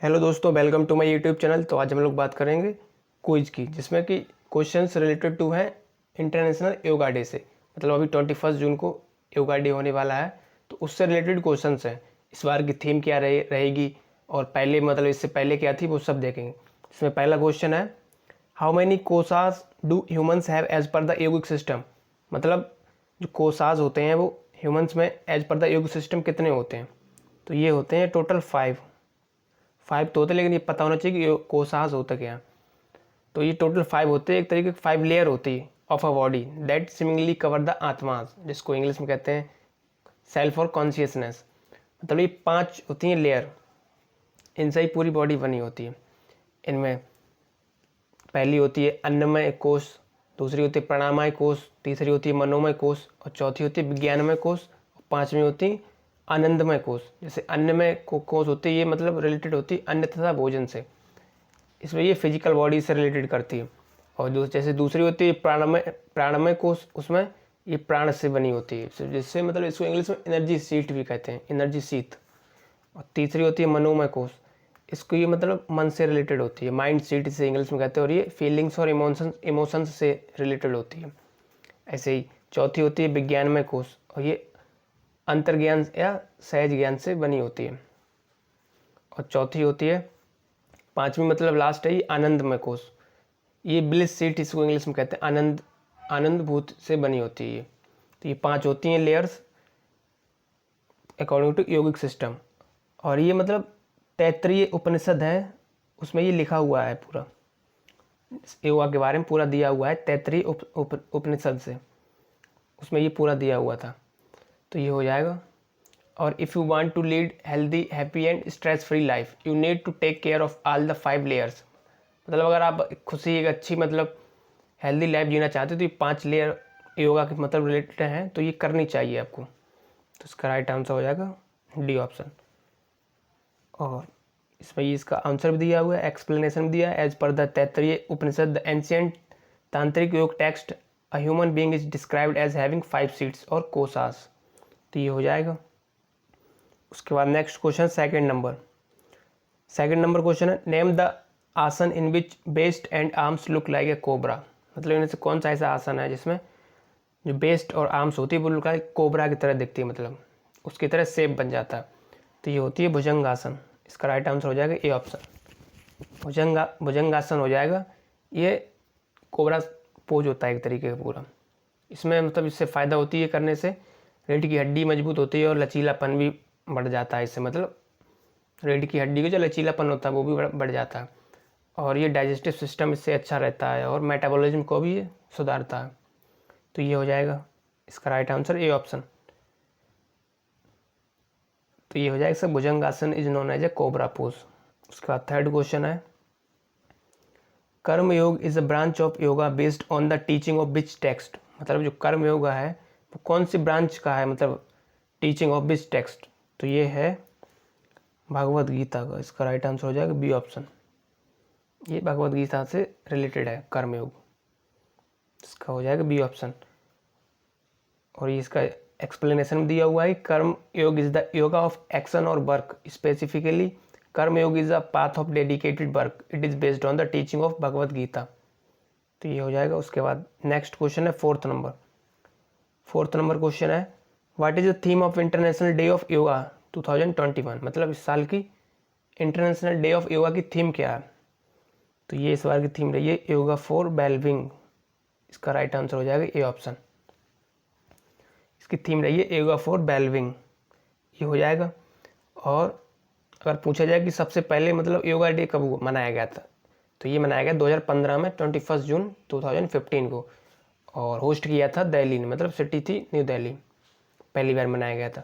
Hello दोस्तों, welcome to my YouTube channel. तो आज हम लोग बात करेंगे क्विज की, जिसमें कि क्वेश्चंस रिलेटेड टू है इंटरनेशनल योगा डे से। मतलब अभी 21 जून को योगा डे होने वाला है, तो उससे रिलेटेड क्वेश्चंस हैं। इस बार की थीम क्या रहेगी और पहले मतलब इससे पहले क्या थी वो सब देखेंगे। इसमें पहला क्वेश्चन है, how many koshas do humans have as per the yogic system. मतलब जो कोसास होते हैं वो ह्यूमंस में as per the yogic system कितने होते हैं। तो ये होते हैं टोटल 5 तो होते हैं, लेकिन ये पता होना चाहिए कि ये कोसास होता क्या है। तो ये टोटल 5 होते हैं, एक तरीके की 5 लेयर होती है of a body that similarly cover the atmas, जिसको इंग्लिश में कहते हैं सेल्फ और कॉन्शियसनेस। मतलब ये 5 होती हैं लेयर, इनसे ही पूरी बॉडी बनी होती है। इनमें पहली होती है अन्नमय कोश, दूसरी होती है प्राणामय कोश, तीसरी होती है मनोमय कोश, और चौथी होती है विज्ञानमय कोश, और पांचवी होती है आनंदमय कोश। जैसे अन्नमय कोश होती है, ये मतलब रिलेटेड होती है अन्न तथा भोजन से, इसमें ये फिजिकल बॉडी से रिलेटेड करती है। और जैसे दूसरी होती है प्राणमय कोश, उसमें ये प्राण से बनी होती है, जिससे मतलब इसको इंग्लिश में एनर्जी सीट भी कहते हैं, एनर्जी सीट। और तीसरी होती है मनोमय कोश, इसको ये मतलब मन से रिलेटेड होती है, माइंड सीट इसे इंग्लिश में कहते हैं, और ये फीलिंग्स और इमोशंस से रिलेटेड होती है। ऐसे ही चौथी होती है विज्ञानमय कोश, और ये अंतर्ज्ञान या सहज ज्ञान से बनी होती है। और चौथी होती है, पांचवी मतलब लास्ट है, ये आनंदमय कोश, ये ब्लिस सीट इसको इंग्लिश में कहते हैं, आनंद भूत से बनी होती है। तो ये 5 होती हैं लेयर्स अकॉर्डिंग टू योगिक सिस्टम। और ये मतलब तैत्तरीय उपनिषद है, उसमें ये लिखा हुआ है पूरा, योगा के बारे में पूरा दिया हुआ है तैत्तरीय उपनिषद से, उसमें ये पूरा दिया हुआ था। तो ये हो जाएगा। और if you want to lead healthy happy and stress free life you need to take care of all the 5 layers. मतलब अगर आप खुशी एक अच्छी मतलब हेल्दी लाइफ जीना चाहते हो तो ये 5 लेयर योगा के मतलब रिलेटेड हैं, तो ये करनी चाहिए आपको। तो इसका राइट आंसर हो जाएगा डी ऑप्शन। और इसमें ये इसका आंसर भी दिया हुआ है, एक्सप्लेनेशन भी दिया है। As per the Taittiriya Upanishad the ancient tantric yoga text a human being is described as having 5 sheaths और कोसास। तो ये हो जाएगा। उसके बाद next question second number question है, name the asana in which breast and arms look like a cobra. मतलब इनमें से कौन सा ऐसा आसन है जिसमें जो बेस्ट और आर्म्स होती है वो लुक लाइक कोबरा की तरह दिखती है, मतलब उसकी तरह शेप बन जाता है। तो ये होती है भुजंगासन। इसका राइट आंसर हो जाएगा ए ऑप्शन, भुजंगासन हो जाएगा। ये कोबरा पोज होता है एक तरीके का पूरा। इसमें मतलब इससे फ़ायदा होती है करने से, रीढ़ की हड्डी मजबूत होती है और लचीलापन भी बढ़ जाता है इससे। मतलब रीढ़ की हड्डी का जो लचीलापन होता है वो भी बढ़ जाता है, और ये डाइजेस्टिव सिस्टम इससे अच्छा रहता है, और मेटाबॉलिज्म को भी ये सुधारता है। तो ये हो जाएगा इसका राइट आंसर ए ऑप्शन। तो ये हो जाएगा sir, bhujangasana is known as a cobra pose. उसके बाद थर्ड क्वेश्चन है, karma yoga is a branch of yoga based on the teaching of which text. मतलब जो कर्म योगा है वो कौन सी ब्रांच का है, मतलब टीचिंग ऑफ विच टेक्स्ट। तो ये है भगवद गीता का। इसका राइट आंसर हो जाएगा बी ऑप्शन, ये भगवद गीता से रिलेटेड है कर्म योग। इसका हो जाएगा बी ऑप्शन। और ये इसका एक्सप्लेनेशन दिया हुआ है, karma yoga is the yoga of action और work, specifically karma yoga is a path of dedicated work, it is based on the teaching of Bhagavad Gita. तो ये हो जाएगा। उसके बाद नेक्स्ट क्वेश्चन है फोर्थ नंबर क्वेश्चन है, what is the theme of international day of yoga 2021। मतलब इस साल की इंटरनेशनल डे ऑफ योगा की थीम क्या है। तो ये इस बार की थीम रही है योगा फॉर वेलबींग। इसका राइट आंसर हो जाएगा ए ऑप्शन, इसकी थीम रही है योगा फॉर वेलबींग, ये हो जाएगा। और अगर पूछा जाए कि सबसे पहले मतलब योगा डे कब मनाया गया था, तो ये मनाया गया 2015 में 21 जून 2015 को, और होस्ट किया था दिल्ली ने, मतलब सिटी थी न्यू दिल्ली, पहली बार मनाया गया था।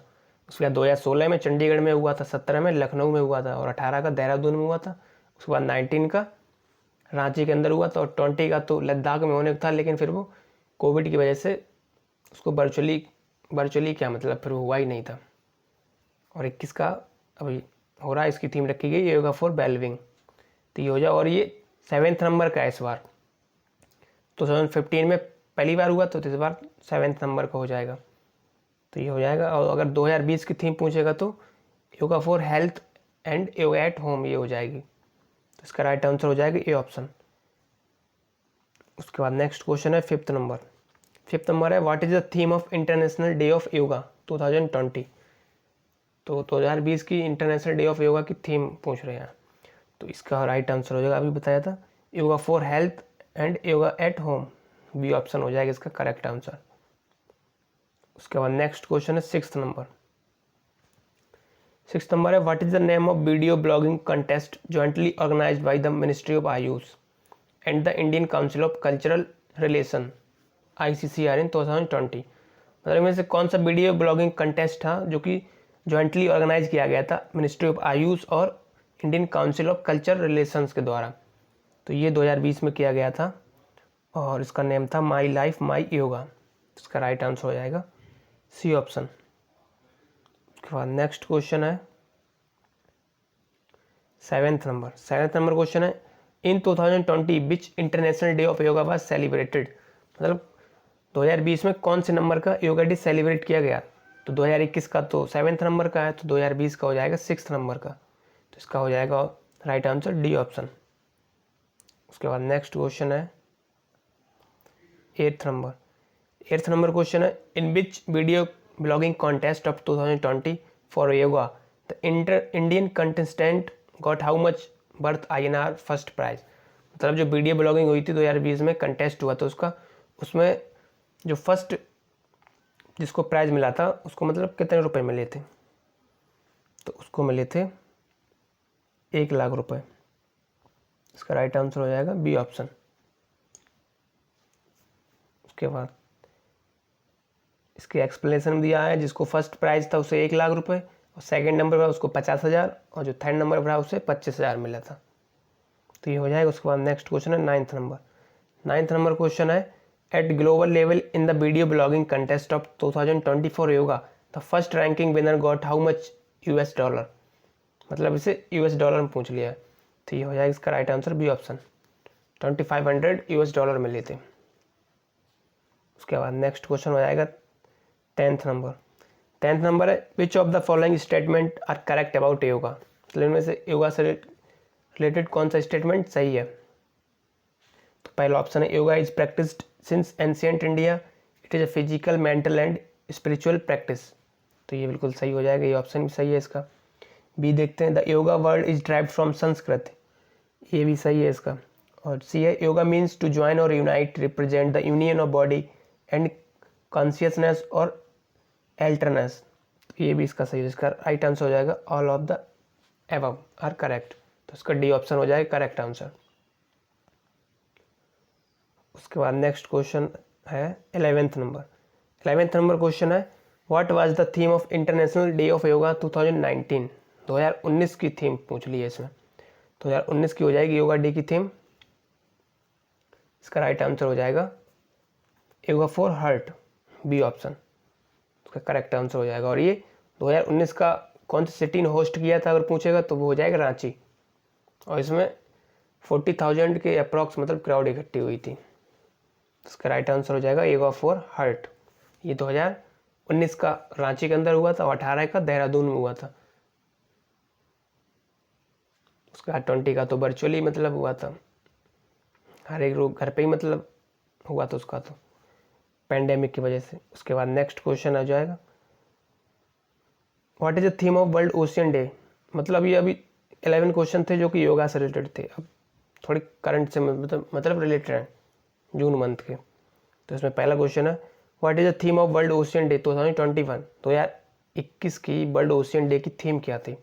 उसके बाद 2016 में चंडीगढ़ में हुआ था, 17 में लखनऊ में हुआ था, और 18 का देहरादून में हुआ था। उसके बाद 19 का रांची के अंदर हुआ था, और 20 का तो लद्दाख में होने था, लेकिन फिर वो कोविड की वजह से उसको वर्चुअली क्या मतलब फिर हुआ ही नहीं था। और 21 का अभी हो रहा है, इसकी थीम रखी गई योगा फॉर वेलबींग। तो ये हो जाए। और ये 7th नंबर का है इस बार, 2015 में पहली बार हुआ तो इस बार 7th नंबर का हो जाएगा। तो ये हो जाएगा। और अगर 2020 की थीम पूछेगा तो yoga for health and yoga at home, ये हो जाएगी। तो इसका राइट आंसर हो जाएगा ए ऑप्शन। उसके बाद नेक्स्ट क्वेश्चन है फिफ्थ नंबर है what is the theme of international day of yoga 2020। तो 2020 की इंटरनेशनल डे ऑफ योगा की थीम पूछ रहे हैं। तो इसका राइट आंसर हो जाएगा, अभी बताया था, yoga for health and yoga at home, B option हो जाएगा इसका करेक्ट आंसर। उसके बाद नेक्स्ट क्वेश्चन है सिक्स्थ नंबर है what is the name of video blogging contest jointly organised by the ministry of AYUSH and the Indian council of cultural relation ICCR in 2020। मतलब इनमें से कौन सा वीडियो ब्लॉगिंग कंटेस्ट था जो कि जॉइंटली ऑर्गेनाइज किया गया था मिनिस्ट्री ऑफ आयुष और Indian council of cultural relations के द्वारा। तो ये 2020 में किया गया था और इसका नेम था माई लाइफ माई योगा। इसका राइट आंसर हो जाएगा सी ऑप्शन। उसके बाद नेक्स्ट क्वेश्चन है सेवेंथ नंबर क्वेश्चन है in 2020 which international day of yoga was celebrated. मतलब 2020 में कौन से नंबर का योगा डे सेलिब्रेट किया गया। तो 2021 का तो सेवेंथ नंबर का है, तो 2020 का हो जाएगा सिक्स्थ नंबर का। तो इसका हो जाएगा राइट आंसर डी ऑप्शन। उसके बाद नेक्स्ट क्वेश्चन है एट्थ नंबर क्वेश्चन है in which video blogging contest of 2020 for yoga the Indian contestant got how much worth INR first prize. मतलब जो वीडियो ब्लॉगिंग हुई थी 2020 में कंटेस्ट हुआ था उसमें जो फर्स्ट जिसको प्राइज मिला था उसको मतलब कितने रुपए मिले थे। तो उसको मिले थे 1,00,000 रुपए। इसका राइट आंसर हो जाएगा बी ऑप्शन। उसके बाद इसके एक्सप्लेनेशन दिया है, जिसको फर्स्ट प्राइज था उसे 1,00,000 रुपए और सेकंड नंबर पर उसको 50,000 और जो थर्ड नंबर पर था उसे 25,000 मिला था। तो ये हो जाएगा। उसके बाद नेक्स्ट क्वेश्चन है नाइन्थ नंबर क्वेश्चन है eight global level in the video blogging contest of 2020 for yoga the first ranking winner got how much $। मतलब इसे $, में पूछ लिया है। तो ये हो जाएगा इसका राइट आंसर बी ऑप्शन। $2,500 मिले थे। उसके बाद नेक्स्ट क्वेश्चन हो जाएगा टेंथ नंबर है which of the following statement are correct about yoga. मतलब इनमें से योगा से रिलेटेड कौन सा स्टेटमेंट सही है। तो पहला ऑप्शन है yoga is practised since ancient India, it is a physical mental and spiritual practice. तो ये बिल्कुल सही हो जाएगा, ये ऑप्शन भी सही है इसका। बी देखते हैं the yoga word is derived from Sanskrit, ये भी सही है इसका। और सी है योगा मीन्स टू ज्वाइन और unite, represent the union of body and consciousness और एल्टरनेस। तो ये भी इसका सही है। इसका राइट आंसर हो जाएगा all of the above are correct. तो इसका डी ऑप्शन हो जाएगा करेक्ट आंसर। उसके बाद नेक्स्ट क्वेश्चन है 11th नंबर क्वेश्चन है what was the theme of international day of yoga 2019। 2019 की थीम पूछ ली है इसमें। 2019 की हो जाएगी योगा डे की थीम। इसका राइट आंसर हो जाएगा yoga for heart, B option. उसका करेक्ट आंसर हो जाएगा। और ये 2019 का कौन सी सिटी ने होस्ट किया था अगर पूछेगा तो वो हो जाएगा रांची। और इसमें 40,000 के अप्रॉक्स मतलब क्राउड इकट्ठी हुई थी। इसका राइट आंसर हो जाएगा योगा फॉर हार्ट। ये 2019 का रांची के अंदर हुआ था और 18 का देहरादून में हुआ था। उसका 20 का तो वर्चुअली मतलब हुआ था, हर एक लोग घर पे ही मतलब हुआ था उसका तो पेंडेमिक की वजह से। उसके बाद नेक्स्ट क्वेश्चन आ जाएगा what is the theme of world ocean day. मतलब ये अभी 11 क्वेश्चन थे जो कि योगा से रिलेटेड थे, अब थोड़ी करंट से मतलब रिलेटेड हैं जून मंथ के। तो इसमें पहला क्वेश्चन है what is the theme of world ocean day 2021। 2021 की वर्ल्ड ओशियन डे की थीम क्या थी।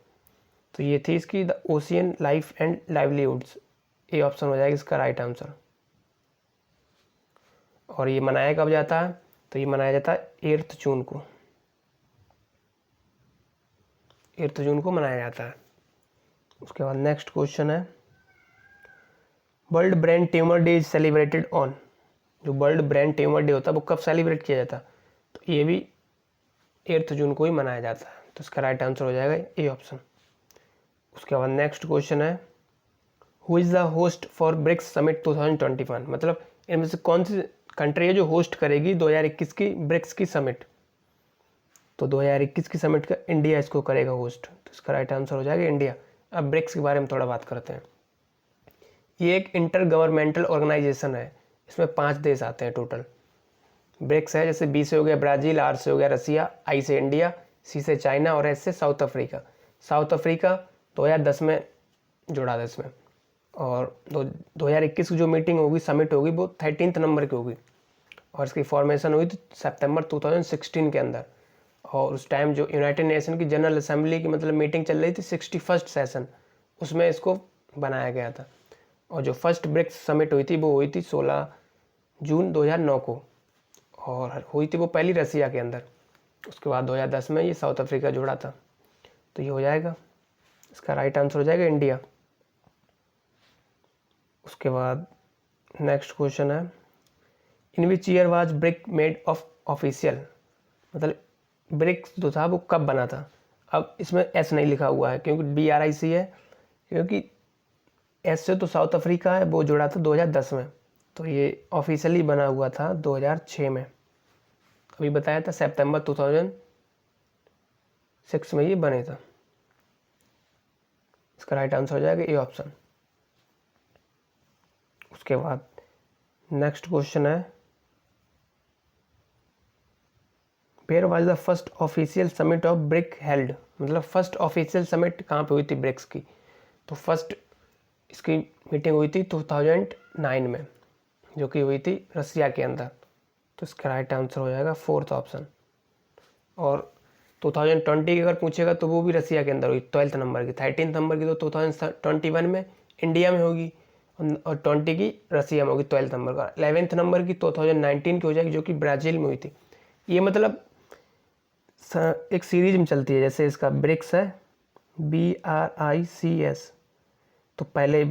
तो ये थी इसकी the ocean life and livelihoods, ये ऑप्शन हो जाएगा इसका राइट आंसर। और ये मनाया कब जाता है। तो ये मनाया जाता है 8 जून को, 8 जून को मनाया जाता है। उसके बाद नेक्स्ट क्वेश्चन है world brain tumour day is celebrated on. जो वर्ल्ड ब्रेन ट्यूमर डे होता है वो कब सेलिब्रेट किया जाता है। तो ये भी 8 जून को ही मनाया जाता है। तो इसका राइट आंसर हो जाएगा ए ऑप्शन। उसके बाद नेक्स्ट क्वेश्चन है who is the host for BRICS summit 2021। मतलब इनमें से कौन सी कंट्री है जो होस्ट करेगी 2021 की ब्रिक्स की समिट। तो 2021 की समिट का इंडिया इसको करेगा होस्ट। तो इसका राइट आंसर हो जाएगा इंडिया। अब ब्रिक्स के बारे में थोड़ा बात करते हैं। ये एक इंटर गवर्नमेंटल ऑर्गेनाइजेशन है, इसमें 5 देश आते हैं टोटल। ब्रिक्स है जैसे बी से हो गया ब्राज़ील, आर से हो गया रसिया, आई से इंडिया, सी से चाइना और एस से साउथ अफ्रीका। साउथ अफ्रीका 2010 में जुड़ा था इसमें। और 2021 की जो मीटिंग होगी, समिट होगी, वो 13th नंबर की होगी और इसकी फॉर्मेशन हुई थी सितंबर 2016 के अंदर। और उस टाइम जो यूनाइटेड नेशन की जनरल असेंबली की मतलब मीटिंग चल रही थी 61st सेशन, उसमें इसको बनाया गया था। और जो फर्स्ट ब्रिक्स समिट हुई थी वो हुई थी 16 जून 2009 को और हुई थी वो पहली रसिया के अंदर। उसके बाद 2010 में ये साउथ अफ्रीका जुड़ा था। तो ये हो जाएगा, इसका राइट आंसर हो जाएगा इंडिया। उसके बाद नेक्स्ट क्वेश्चन है, in which year was BRIC made of official, मतलब ब्रिक्स जो था वो कब बना था। अब इसमें एस नहीं लिखा हुआ है क्योंकि BRIC है, क्योंकि एस से तो साउथ अफ्रीका है, वो जुड़ा था 2010 में। तो ये ऑफिशियली बना हुआ था 2006 में। अभी बताया था सितंबर 2006 में ये बने था। इसका राइट आंसर हो जाएगा ए ऑप्शन। उसके बाद नेक्स्ट क्वेश्चन है, where was the first official summit of BRIC held, मतलब फर्स्ट ऑफिशियल समिट कहाँ पे हुई थी ब्रिक्स की। तो फर्स्ट इसकी मीटिंग हुई थी 2009 में, जो कि हुई थी रसिया के अंदर। तो इसका राइट आंसर हो जाएगा 4th ऑप्शन। और 2020 की अगर पूछेगा तो वो भी रसिया के अंदर हुई 12th नंबर की। 13th नंबर की तो 2021 में इंडिया में होगी और 20 की रसिया में होगी 12th नंबर का। 11th नंबर की 2019 की हो जाएगी, जो कि ब्राज़ील में हुई थी। ये मतलब एक सीरीज में चलती है, जैसे इसका ब्रिक्स है BRICS, तो पहले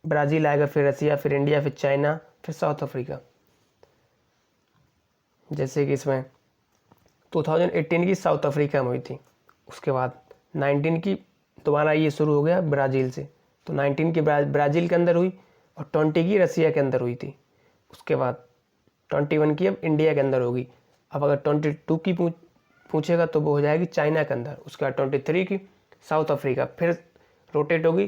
ब्राज़ील आएगा, फिर रसिया, फिर इंडिया, फिर चाइना, फिर साउथ अफ्रीका। जैसे कि इसमें 2018 की साउथ अफ्रीका में हुई थी, उसके बाद 19 की दोबारा ये शुरू हो गया ब्राज़ील से, तो 19 की ब्राज़ील के अंदर हुई और 20 की रसिया के अंदर हुई थी। उसके बाद 21 की अब इंडिया के अंदर होगी। अब अगर 22 की पूछेगा तो वो हो जाएगी चाइना के अंदर। उसके बाद 23 की साउथ अफ्रीका, फिर रोटेट होगी,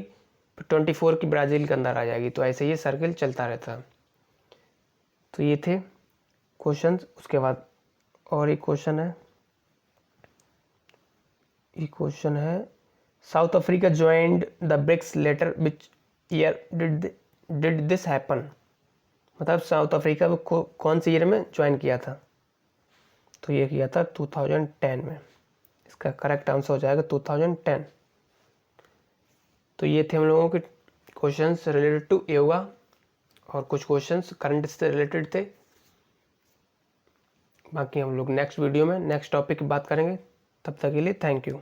फिर 24 की ब्राज़ील के अंदर आ जाएगी। तो ऐसे ये सर्किल चलता रहता है। तो ये थे क्वेश्चंस। उसके बाद और एक क्वेश्चन है, ये क्वेश्चन है, South Africa joined the BRICS later which year did this happen, मतलब साउथ अफ्रीका को कौन से ईयर में ज्वाइन किया था। तो ये किया था 2010 में। इसका करेक्ट आंसर हो जाएगा 2010। तो ये थे हम लोगों के क्वेश्चंस रिलेटेड टू योगा और कुछ क्वेश्चंस करंट से रिलेटेड थे। बाकी हम लोग नेक्स्ट वीडियो में नेक्स्ट टॉपिक की बात करेंगे। तब तक के लिए थैंक यू।